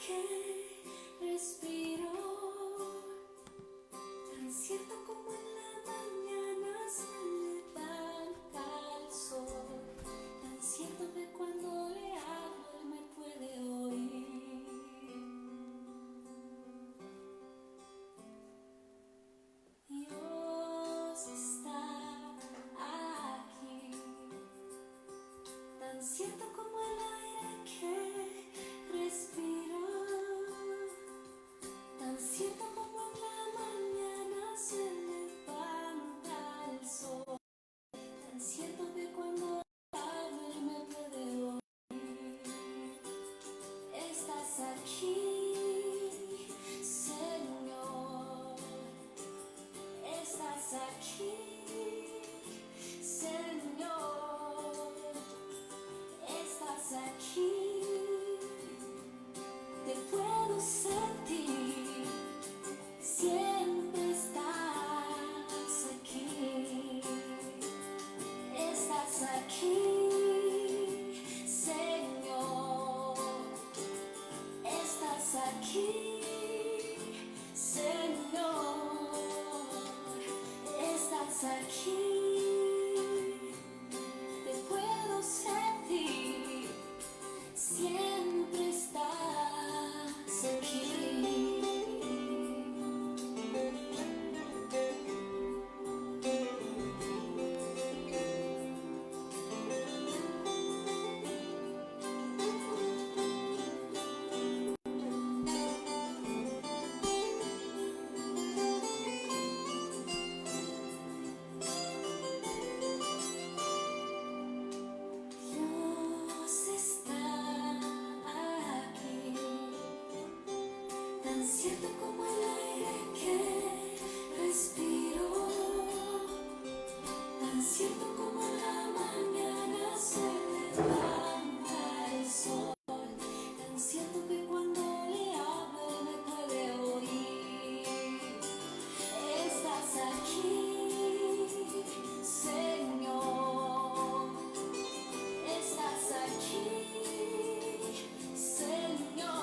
que respiro, tan cierto como en la mañana se levanta el sol, tan cierto que cuando le hablo él me puede oír. Dios está aquí, tan cierto como el aire que respiro, tan cierto como en la mañana se levanta el sol, tan cierto que cuando hablo él me puede oír. Estás aquí, Señor, estás aquí, Señor, estás aquí, te puedo sentir, siempre estás aquí, estás aquí, Señor, estás aquí, Señor, estás aquí, te puedo sentir, siempre estás aquí. Dios está aquí, tan cierto como el aire que respiro, tan cierto como en la mañana se levanta el sol, tan cierto que cuando le hablo él me puede oír. Estás aquí, Señor, estás aquí, Señor,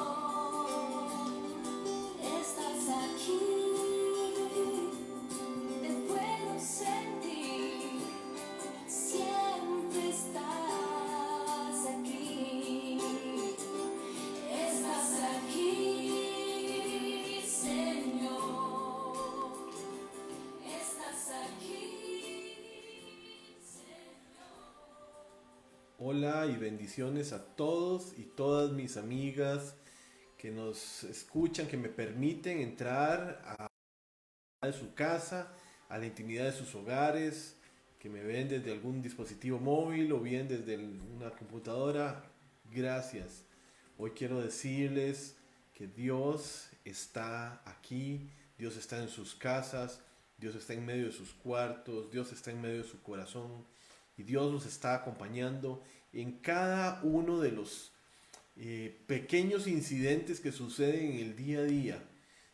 estás aquí, te puedo sentir, siempre estás aquí, estás aquí, Señor, estás aquí, Señor. Hola y bendiciones a todos y todas mis amigas que nos escuchan, que me permiten entrar a su casa, a la intimidad de sus hogares, que me ven desde algún dispositivo móvil o bien desde una computadora. Gracias. Hoy quiero decirles que Dios está aquí, Dios está en sus casas, Dios está en medio de sus cuartos, Dios está en medio de su corazón y Dios nos está acompañando en cada uno de los pequeños incidentes que suceden en el día a día.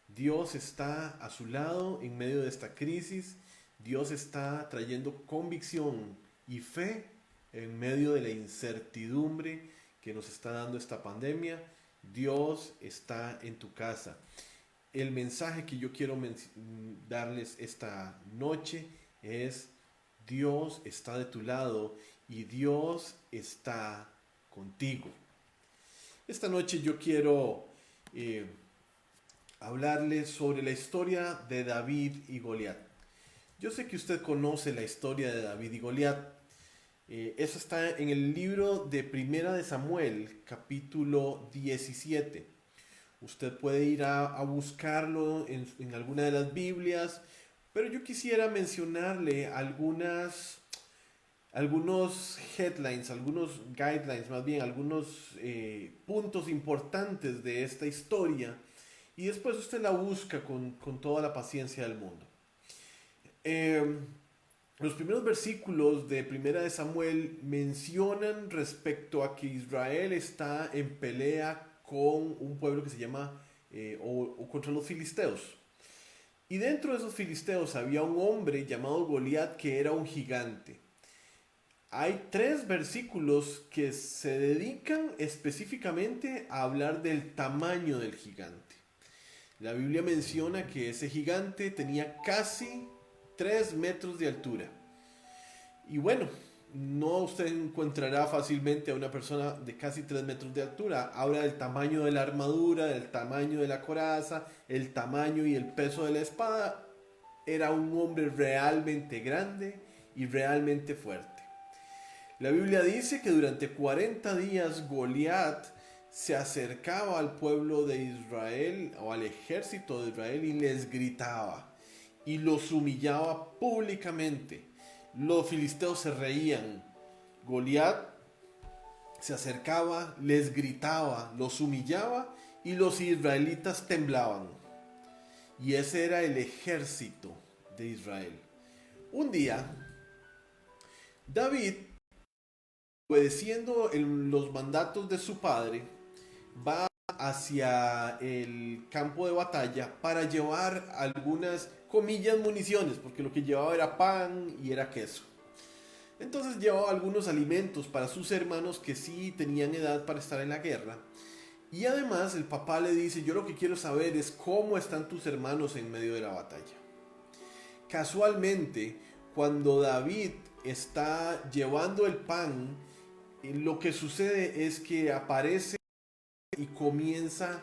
Dios está a su lado en medio de esta crisis. Dios está trayendo convicción y fe en medio de la incertidumbre que nos está dando esta pandemia. Dios está en tu casa. El mensaje que yo quiero darles esta noche es: Dios está de tu lado y Dios está contigo. Esta noche yo quiero hablarles sobre la historia de David y Goliat. Yo sé que usted conoce la historia de David y Goliat. Eso está en el libro de Primera de Samuel, capítulo 17. Usted puede ir a buscarlo en alguna de las Biblias, pero yo quisiera mencionarle algunos headlines, algunos guidelines, más bien algunos puntos importantes de esta historia, y después usted la busca con toda la paciencia del mundo. Los primeros versículos de Primera de Samuel mencionan respecto a que Israel está en pelea con un pueblo que se llama o contra los filisteos. Y dentro de esos filisteos había un hombre llamado Goliat que era un gigante. Hay 3 versículos que se dedican específicamente a hablar del tamaño del gigante. La Biblia menciona que ese gigante tenía casi 3 metros de altura. Y bueno, no usted encontrará fácilmente a una persona de casi 3 metros de altura. Habla del tamaño de la armadura, del tamaño de la coraza, el tamaño y el peso de la espada. Era un hombre realmente grande y realmente fuerte. La Biblia dice que durante 40 días Goliat se acercaba al pueblo de Israel o al ejército de Israel y les gritaba y los humillaba públicamente. Los filisteos se reían. Goliat se acercaba, les gritaba, los humillaba y los israelitas temblaban. Y ese era el ejército de Israel. Un día, David, obedeciendo los mandatos de su padre, va hacia el campo de batalla para llevar algunas, comillas, municiones, porque lo que llevaba era pan y era queso. Entonces llevaba algunos alimentos para sus hermanos que sí tenían edad para estar en la guerra. Y además el papá le dice, yo lo que quiero saber es cómo están tus hermanos en medio de la batalla. Casualmente, cuando David está llevando el pan, lo que sucede es que aparece y comienza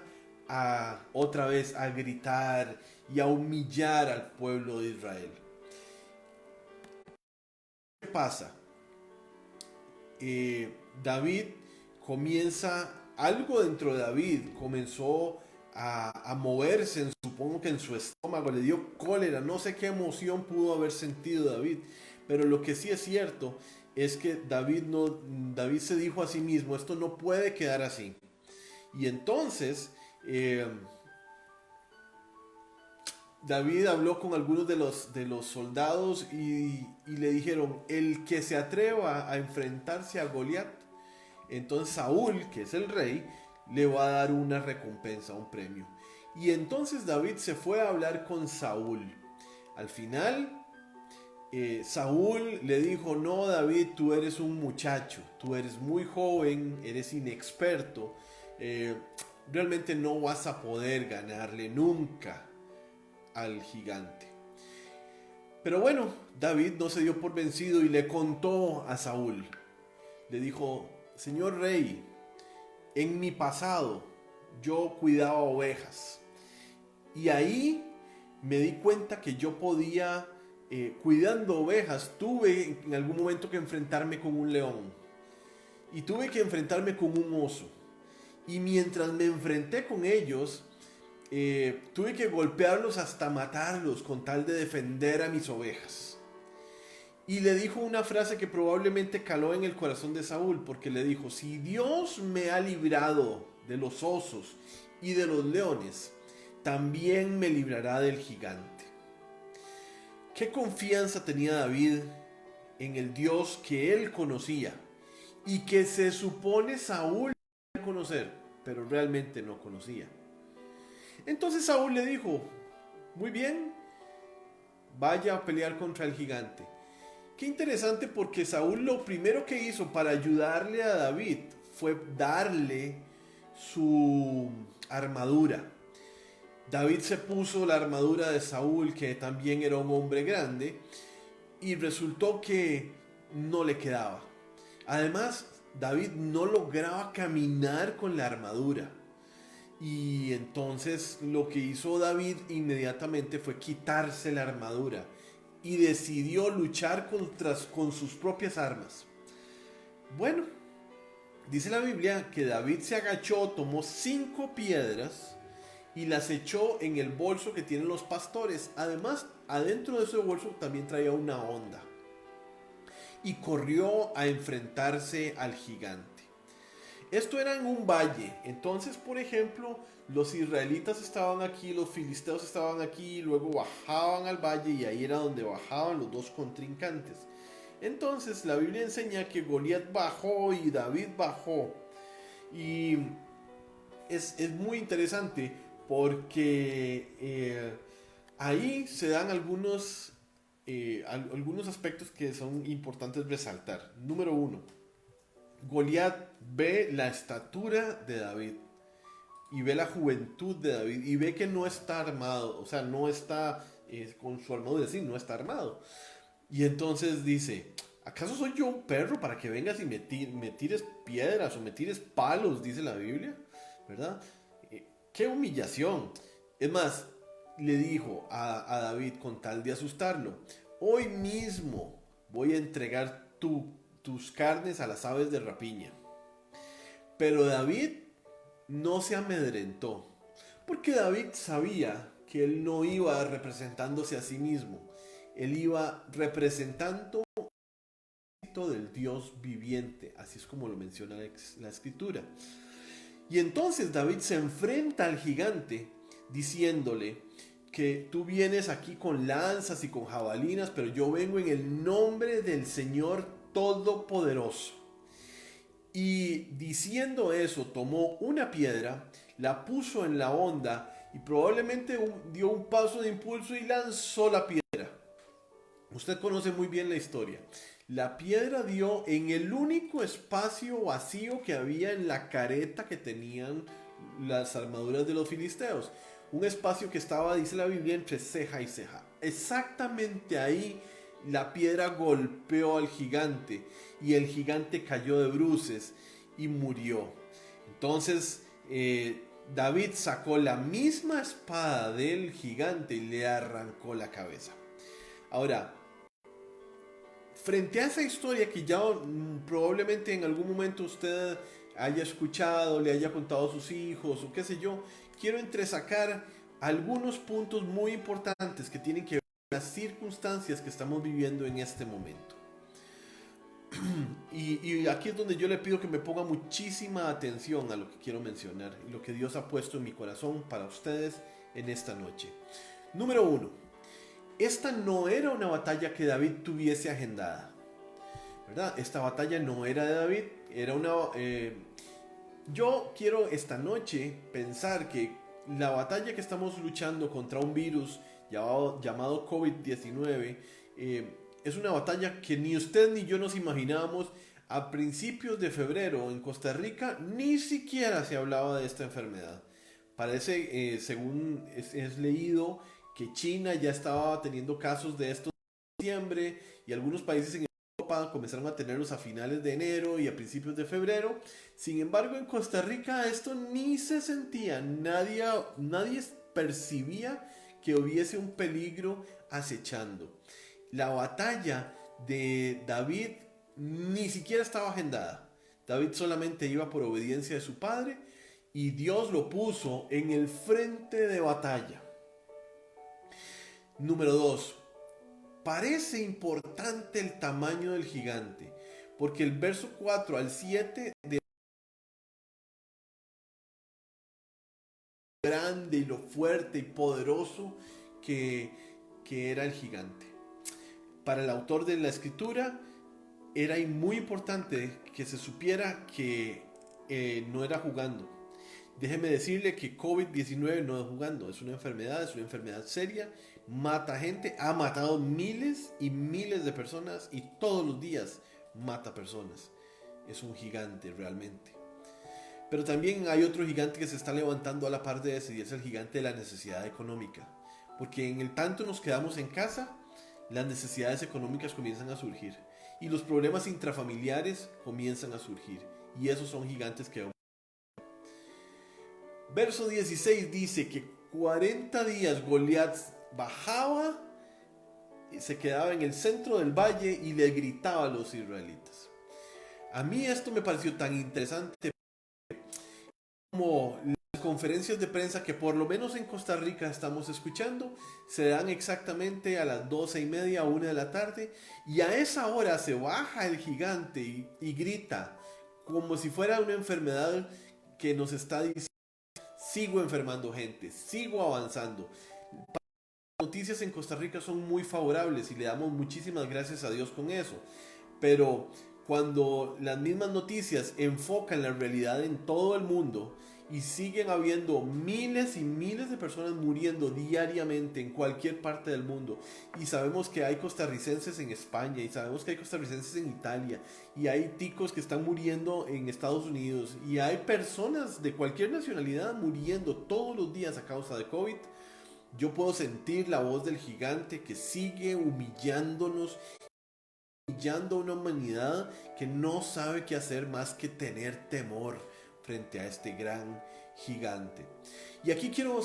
otra vez a gritar y a humillar al pueblo de Israel. ¿Qué pasa? David comienza, algo dentro de David comenzó a moverse, supongo que en su estómago, le dio cólera, no sé qué emoción pudo haber sentido David, pero lo que sí es cierto es que David se dijo a sí mismo, esto no puede quedar así. Y entonces David habló con algunos de los soldados y le dijeron, el que se atreva a enfrentarse a Goliat, entonces Saúl, que es el rey, le va a dar una recompensa, un premio. Y entonces David se fue a hablar con Saúl. Al final, Saúl le dijo, no David, tú eres un muchacho, tú eres muy joven, eres inexperto, realmente no vas a poder ganarle nunca al gigante. Pero bueno, David no se dio por vencido y le contó a Saúl. Le dijo, señor rey, en mi pasado yo cuidaba ovejas y ahí me di cuenta que yo podía, cuidando ovejas, tuve en algún momento que enfrentarme con un león y tuve que enfrentarme con un oso. Y mientras me enfrenté con ellos, tuve que golpearlos hasta matarlos con tal de defender a mis ovejas. Y le dijo una frase que probablemente caló en el corazón de Saúl, porque le dijo, si Dios me ha librado de los osos y de los leones, también me librará del gigante. ¿Qué confianza tenía David en el Dios que él conocía y que se supone Saúl debía conocer, pero realmente no conocía? Entonces Saúl le dijo, muy bien, vaya a pelear contra el gigante. Qué interesante, porque Saúl lo primero que hizo para ayudarle a David fue darle su armadura. David se puso la armadura de Saúl, que también era un hombre grande, y resultó que no le quedaba. Además, David no lograba caminar con la armadura. Y entonces lo que hizo David inmediatamente fue quitarse la armadura y decidió luchar con sus propias armas. Bueno, dice la Biblia que David se agachó, tomó 5 piedras y las echó en el bolso que tienen los pastores. Además, adentro de ese bolso también traía una honda. Y corrió a enfrentarse al gigante. Esto era en un valle. Entonces, por ejemplo, los israelitas estaban aquí, los filisteos estaban aquí, luego bajaban al valle y ahí era donde bajaban los dos contrincantes. Entonces, la Biblia enseña que Goliat bajó y David bajó. Y es muy interesante porque ahí se dan algunos algunos aspectos que son importantes resaltar. Número uno, Goliat ve la estatura de David y ve la juventud de David y ve que no está armado, o sea, no está con su armadura, sí, no está armado. Y entonces dice, ¿acaso soy yo un perro para que vengas y me tires piedras o me tires palos? Dice la Biblia, ¿verdad? ¡Qué humillación! Es más, le dijo a David con tal de asustarlo, hoy mismo voy a entregar tus carnes a las aves de rapiña. Pero David no se amedrentó, porque David sabía que él no iba representándose a sí mismo, él iba representando del Dios viviente, así es como lo menciona la escritura. Y entonces David se enfrenta al gigante diciéndole que tú vienes aquí con lanzas y con jabalinas, pero yo vengo en el nombre del Señor Todopoderoso. Y diciendo eso, tomó una piedra, la puso en la honda y probablemente dio un paso de impulso y lanzó la piedra. Usted conoce muy bien la historia. La piedra dio en el único espacio vacío que había en la careta que tenían las armaduras de los filisteos. Un espacio que estaba, dice la Biblia, entre ceja y ceja. Exactamente ahí la piedra golpeó al gigante y el gigante cayó de bruces y murió. Entonces David sacó la misma espada del gigante y le arrancó la cabeza. Ahora, frente a esa historia que ya probablemente en algún momento usted haya escuchado, le haya contado a sus hijos o qué sé yo, quiero entresacar algunos puntos muy importantes que tienen que ver con las circunstancias que estamos viviendo en este momento. Y aquí es donde yo le pido que me ponga muchísima atención a lo que quiero mencionar y lo que Dios ha puesto en mi corazón para ustedes en esta noche. Número 1. Esta no era una batalla que David tuviese agendada, ¿verdad? Esta batalla no era de David, era una... yo quiero esta noche pensar que la batalla que estamos luchando contra un virus llamado COVID-19 es una batalla que ni usted ni yo nos imaginábamos. A principios de febrero en Costa Rica ni siquiera se hablaba de esta enfermedad. Parece, según es leído, que China ya estaba teniendo casos de esto en diciembre y algunos países en Europa comenzaron a tenerlos a finales de enero y a principios de febrero. Sin embargo, en Costa Rica esto ni se sentía, nadie percibía que hubiese un peligro acechando. La batalla de David ni siquiera estaba agendada. David solamente iba por obediencia de su padre y Dios lo puso en el frente de batalla. Número 2. Parece importante el tamaño del gigante, porque el verso 4 al 7 de grande y lo fuerte y poderoso que era el gigante. Para el autor de la escritura era muy importante que se supiera que no era jugando. Déjeme decirle que COVID-19 no es jugando, es una enfermedad seria, mata gente, ha matado miles y miles de personas y todos los días mata personas. Es un gigante realmente. Pero también hay otro gigante que se está levantando a la par de ese y es el gigante de la necesidad económica. Porque en el tanto nos quedamos en casa, las necesidades económicas comienzan a surgir y los problemas intrafamiliares comienzan a surgir y esos son gigantes que... Verso 16 dice que 40 días Goliat bajaba, se quedaba en el centro del valle y le gritaba a los israelitas. A mí esto me pareció tan interesante como las conferencias de prensa que por lo menos en Costa Rica estamos escuchando, se dan exactamente a las 12:30, 1 de la tarde, y a esa hora se baja el gigante y grita como si fuera una enfermedad que nos está diciendo: sigo enfermando gente, sigo avanzando. Las noticias en Costa Rica son muy favorables y le damos muchísimas gracias a Dios con eso. Pero cuando las mismas noticias enfocan la realidad en todo el mundo y siguen habiendo miles y miles de personas muriendo diariamente en cualquier parte del mundo, y sabemos que hay costarricenses en España, y sabemos que hay costarricenses en Italia, y hay ticos que están muriendo en Estados Unidos, y hay personas de cualquier nacionalidad muriendo todos los días a causa de COVID, yo puedo sentir la voz del gigante que sigue humillándonos, humillando a una humanidad que no sabe qué hacer más que tener temor frente a este gran gigante. Y aquí quiero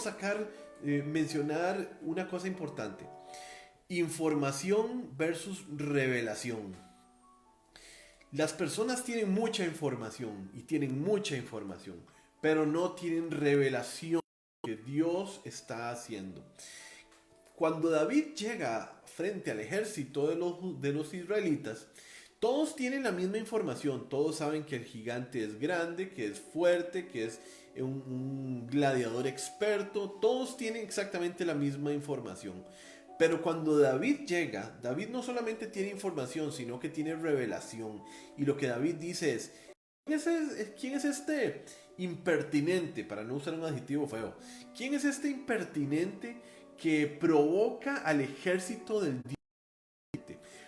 mencionar una cosa importante: información versus revelación. Las personas tienen mucha información y tienen mucha información, pero no tienen revelación de lo que Dios está haciendo. Cuando David llega frente al ejército de los israelitas, todos tienen la misma información, todos saben que el gigante es grande, que es fuerte, que es un gladiador experto, todos tienen exactamente la misma información. Pero cuando David llega, David no solamente tiene información, sino que tiene revelación. Y lo que David dice es: ¿quién es este impertinente? Para no usar un adjetivo feo. ¿Quién es este impertinente que provoca al ejército del Dios?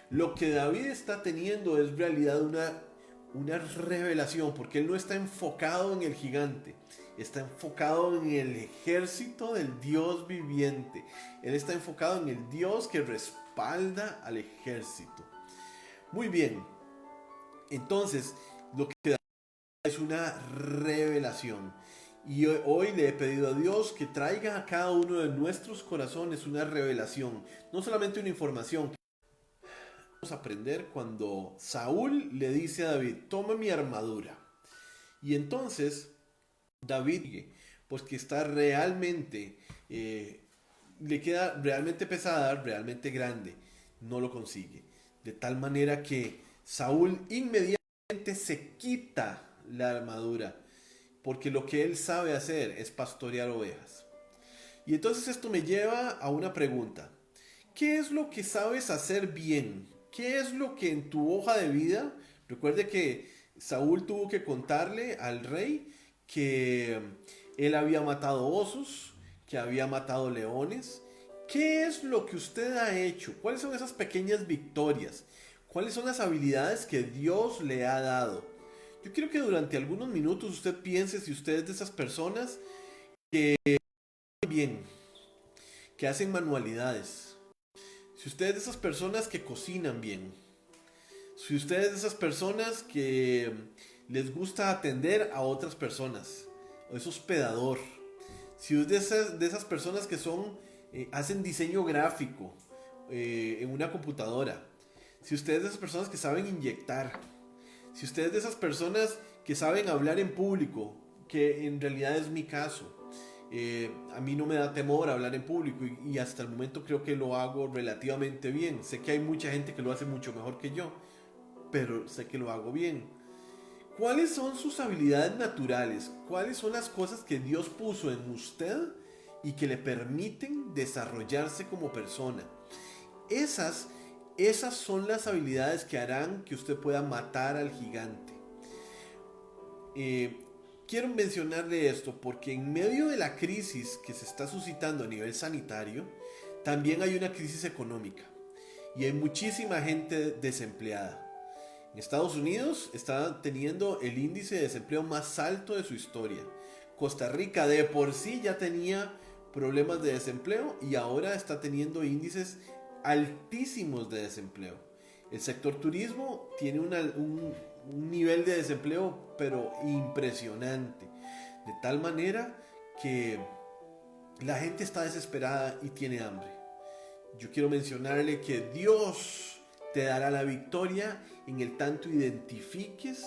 Lo que David está teniendo es en realidad una revelación, porque él no está enfocado en el gigante, está enfocado en el ejército del Dios viviente. Él está enfocado en el Dios que respalda al ejército. Muy bien, entonces lo que David es una revelación. Y hoy le he pedido a Dios que traiga a cada uno de nuestros corazones una revelación, no solamente una información. Vamos a aprender cuando Saúl le dice a David: toma mi armadura. Y entonces David, pues que está realmente, le queda realmente pesada, realmente grande, no lo consigue. De tal manera que Saúl inmediatamente se quita la armadura, porque lo que él sabe hacer es pastorear ovejas. Y entonces esto me lleva a una pregunta: ¿qué es lo que sabes hacer bien? ¿Qué es lo que en tu hoja de vida? Recuerde que Saúl tuvo que contarle al rey que él había matado osos, que había matado leones. ¿Qué es lo que usted ha hecho? ¿Cuáles son esas pequeñas victorias? ¿Cuáles son las habilidades que Dios le ha dado? Yo quiero que durante algunos minutos usted piense si usted es de esas personas que bien, que hacen manualidades. Si usted es de esas personas que cocinan bien, si usted es de esas personas que les gusta atender a otras personas, o es hospedador, si es de esas personas que hacen diseño gráfico en una computadora, si usted es de esas personas que saben inyectar, si usted es de esas personas que saben hablar en público, que en realidad es mi caso. A mí no me da temor hablar en público y hasta el momento creo que lo hago relativamente bien. Sé que hay mucha gente que lo hace mucho mejor que yo, pero sé que lo hago bien. ¿Cuáles son sus habilidades naturales? ¿Cuáles son las cosas que Dios puso en usted y que le permiten desarrollarse como persona? Esas son las habilidades que harán que usted pueda matar al gigante. Quiero mencionarle esto porque en medio de la crisis que se está suscitando a nivel sanitario, también hay una crisis económica y hay muchísima gente desempleada. En Estados Unidos está teniendo el índice de desempleo más alto de su historia. Costa Rica de por sí ya tenía problemas de desempleo y ahora está teniendo índices altísimos de desempleo. El sector turismo tiene un nivel de desempleo pero impresionante, de tal manera que la gente está desesperada y tiene hambre. Yo quiero mencionarle que Dios te dará la victoria en el tanto identifiques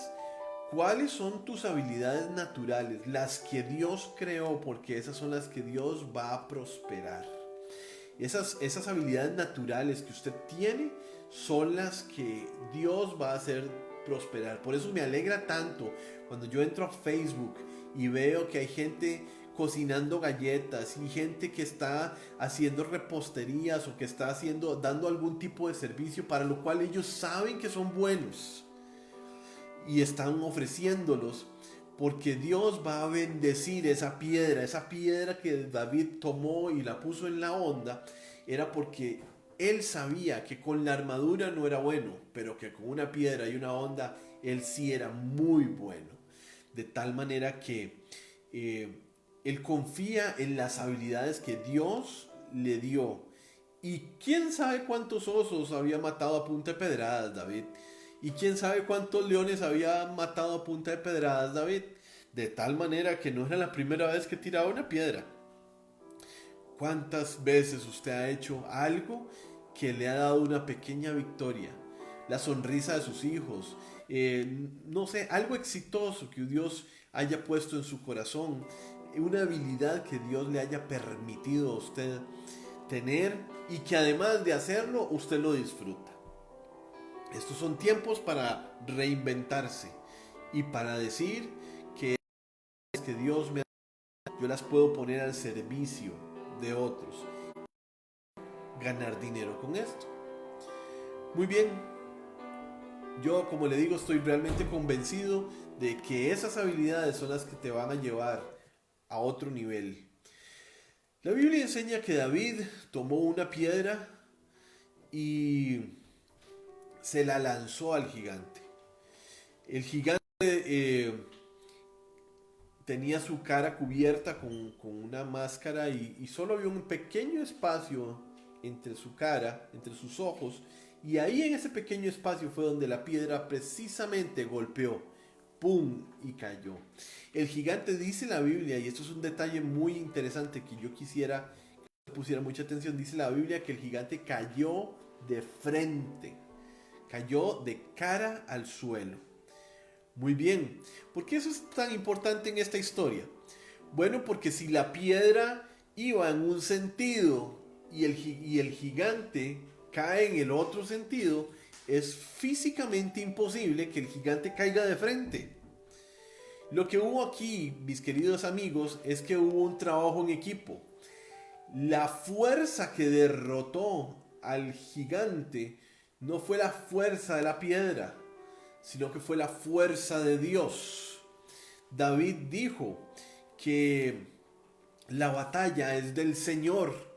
cuáles son tus habilidades naturales, las que Dios creó, porque esas son las que Dios va a prosperar. Esas habilidades naturales que usted tiene son las que Dios va a hacer prosperar. Por eso me alegra tanto cuando yo entro a Facebook y veo que hay gente cocinando galletas y gente que está haciendo reposterías o que está dando algún tipo de servicio para lo cual ellos saben que son buenos. y están ofreciéndolos, porque Dios va a bendecir esa piedra que David tomó y la puso en la onda, era porque él sabía que con la armadura no era bueno, pero que con una piedra y una onda él sí era muy bueno. De tal manera que él confía en las habilidades que Dios le dio. Y quién sabe cuántos osos había matado a punta de pedradas David. Y quién sabe cuántos leones había matado a punta de pedradas David. De tal manera que no era la primera vez que tiraba una piedra. ¿Cuántas veces usted ha hecho algo que le ha dado una pequeña victoria? La sonrisa de sus hijos, no sé, algo exitoso que Dios haya puesto en su corazón, una habilidad que Dios le haya permitido a usted tener y que además de hacerlo, usted lo disfruta. Estos son tiempos para reinventarse y para decir que Dios me ha dado, yo las puedo poner al servicio de otros, ganar dinero con esto. Muy bien, yo como le digo estoy realmente convencido de que esas habilidades son las que te van a llevar a otro nivel. La Biblia enseña que David tomó una piedra y se la lanzó al gigante. El gigante tenía su cara cubierta con una máscara y solo había un pequeño espacio entre su cara, entre sus ojos, y ahí en ese pequeño espacio fue donde la piedra precisamente golpeó, ¡pum!, y cayó. El gigante, dice la Biblia, y esto es un detalle muy interesante que yo quisiera que pusiera mucha atención, dice la Biblia que el gigante cayó de frente, cayó de cara al suelo. Muy bien, ¿por qué eso es tan importante en esta historia? Bueno, porque si la piedra iba en un sentido y el gigante cae en el otro sentido, es físicamente imposible que el gigante caiga de frente. Lo que hubo aquí, mis queridos amigos, es que hubo un trabajo en equipo. La fuerza que derrotó al gigante no fue la fuerza de la piedra, sino que fue la fuerza de Dios. David dijo que la batalla es del Señor.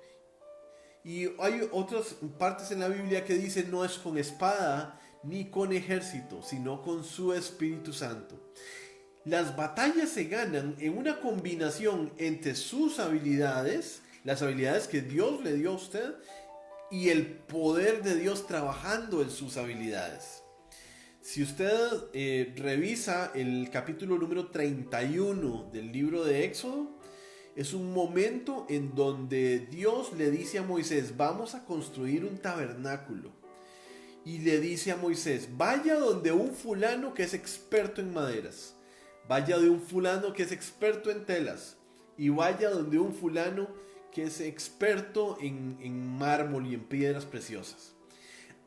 Y hay otras partes en la Biblia que dicen no es con espada ni con ejército, sino con su Espíritu Santo. Las batallas se ganan en una combinación entre sus habilidades, las habilidades que Dios le dio a usted, y el poder de Dios trabajando en sus habilidades. Si usted revisa el capítulo número 31 del libro de Éxodo, es un momento en donde Dios le dice a Moisés, vamos a construir un tabernáculo. Y le dice a Moisés, vaya donde un fulano que es experto en maderas, vaya de un fulano que es experto en telas, y vaya donde un fulano que es experto en mármol y en piedras preciosas.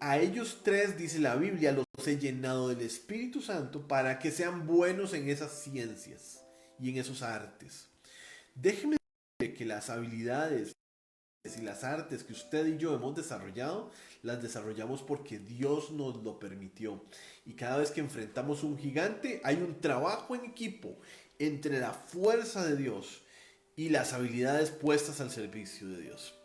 A ellos tres, dice la Biblia, los he llenado del Espíritu Santo para que sean buenos en esas ciencias y en esos artes. Déjeme decirle que las habilidades y las artes que usted y yo hemos desarrollado, las desarrollamos porque Dios nos lo permitió. Y cada vez que enfrentamos un gigante, hay un trabajo en equipo entre la fuerza de Dios y las habilidades puestas al servicio de Dios.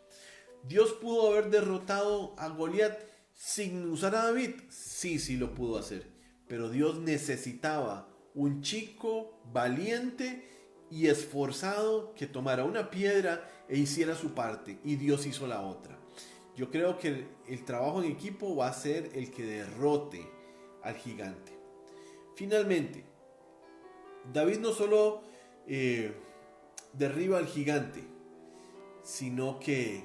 Dios pudo haber derrotado a Goliat sin usar a David. Sí lo pudo hacer. Pero Dios necesitaba un chico valiente y esforzado que tomara una piedra e hiciera su parte. Y Dios hizo la otra. Yo creo que el trabajo en equipo va a ser el que derrote al gigante. Finalmente, David no solo derriba al gigante, sino que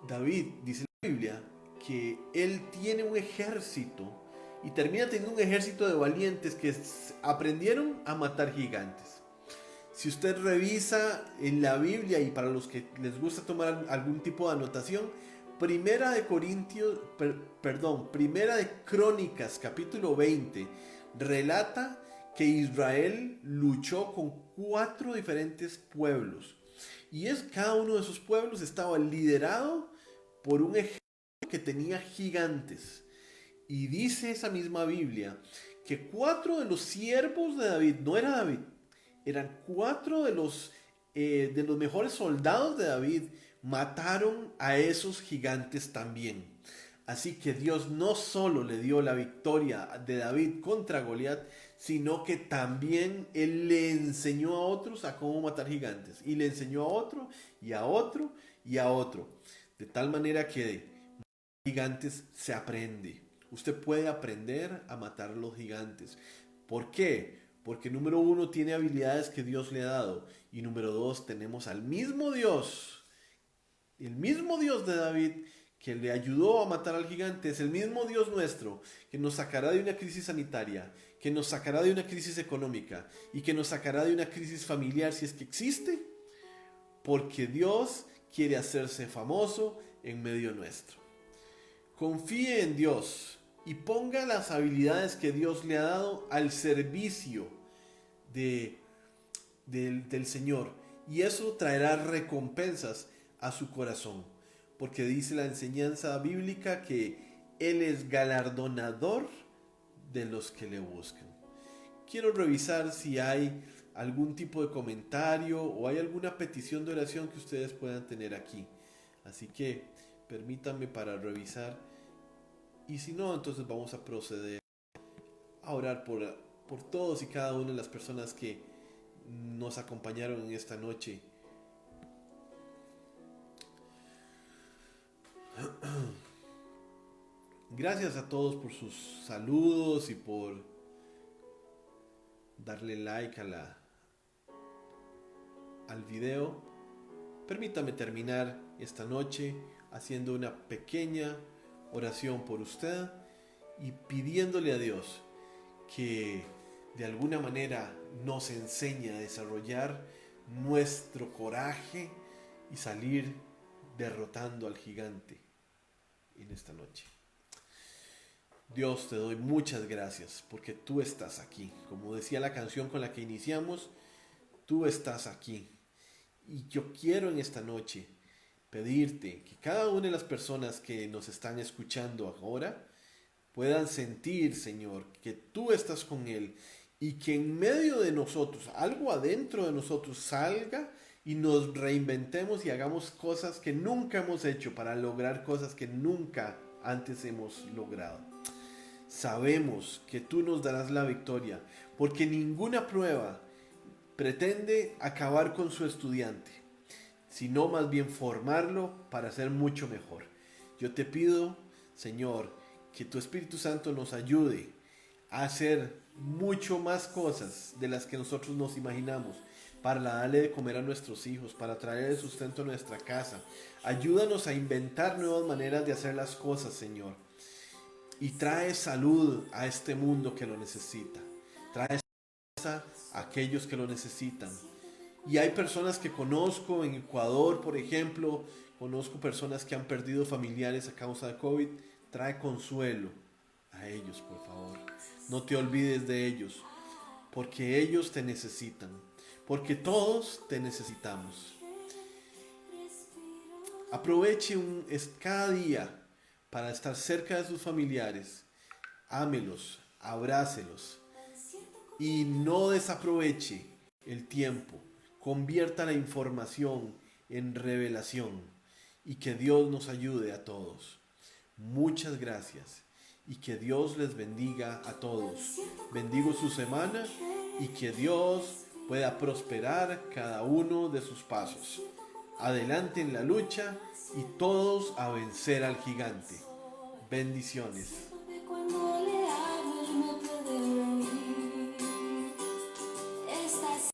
David, dice la Biblia, que él tiene un ejército y termina teniendo un ejército de valientes que aprendieron a matar gigantes. Si usted revisa en la Biblia, y para los que les gusta tomar algún tipo de anotación, Primera de Crónicas, capítulo 20, relata que Israel luchó con 4 diferentes pueblos. Y cada uno de esos pueblos estaba liderado por un ejército que tenía gigantes. Y dice esa misma Biblia que 4 de los siervos de David, no era David, eran 4 de los mejores soldados de David, mataron a esos gigantes también. Así que Dios no solo le dio la victoria de David contra Goliat, sino que también Él le enseñó a otros a cómo matar gigantes. Y le enseñó a otro, y a otro, y a otro. De tal manera que gigantes se aprende. Usted puede aprender a matar a los gigantes. ¿Por qué? Porque número 1, tiene habilidades que Dios le ha dado. Y número 2, tenemos al mismo Dios, el mismo Dios de David, que le ayudó a matar al gigante. Es el mismo Dios nuestro, que nos sacará de una crisis sanitaria, que nos sacará de una crisis económica y que nos sacará de una crisis familiar, si es que existe, porque Dios quiere hacerse famoso en medio nuestro. Confíe en Dios y ponga las habilidades que Dios le ha dado al servicio del Señor, y eso traerá recompensas a su corazón, porque dice la enseñanza bíblica que Él es galardonador de los que le buscan. Quiero revisar si hay algún tipo de comentario o hay alguna petición de oración que ustedes puedan tener aquí. Así que permítanme para revisar, y si no, entonces vamos a proceder a orar por todos y cada una de las personas que nos acompañaron en esta noche. Gracias a todos por sus saludos y por darle like al video. Permítame terminar esta noche haciendo una pequeña oración por usted y pidiéndole a Dios que de alguna manera nos enseñe a desarrollar nuestro coraje y salir derrotando al gigante en esta noche. Dios, te doy muchas gracias porque tú estás aquí. Como decía la canción con la que iniciamos, tú estás aquí. Y yo quiero en esta noche pedirte que cada una de las personas que nos están escuchando ahora puedan sentir, Señor, que tú estás con Él y que en medio de nosotros, algo adentro de nosotros salga y nos reinventemos y hagamos cosas que nunca hemos hecho para lograr cosas que nunca antes hemos logrado. Sabemos que tú nos darás la victoria, porque ninguna prueba pretende acabar con su estudiante, sino más bien formarlo para ser mucho mejor. Yo te pido, Señor, que tu Espíritu Santo nos ayude a hacer mucho más cosas de las que nosotros nos imaginamos, para darle de comer a nuestros hijos, para traer el sustento a nuestra casa. Ayúdanos a inventar nuevas maneras de hacer las cosas, Señor. Y trae salud a este mundo que lo necesita. Trae salud a aquellos que lo necesitan. Y hay personas que conozco en Ecuador, por ejemplo, conozco personas que han perdido familiares a causa de COVID. Trae consuelo a ellos, por favor. No te olvides de ellos, porque ellos te necesitan, porque todos te necesitamos. Aproveche cada día para estar cerca de sus familiares. Ámelos, abrácelos y no desaproveche el tiempo. Convierta la información en revelación y que Dios nos ayude a todos. Muchas gracias y que Dios les bendiga a todos. Bendigo su semana y que Dios pueda prosperar cada uno de sus pasos. Adelante en la lucha y todos a vencer al gigante. Bendiciones.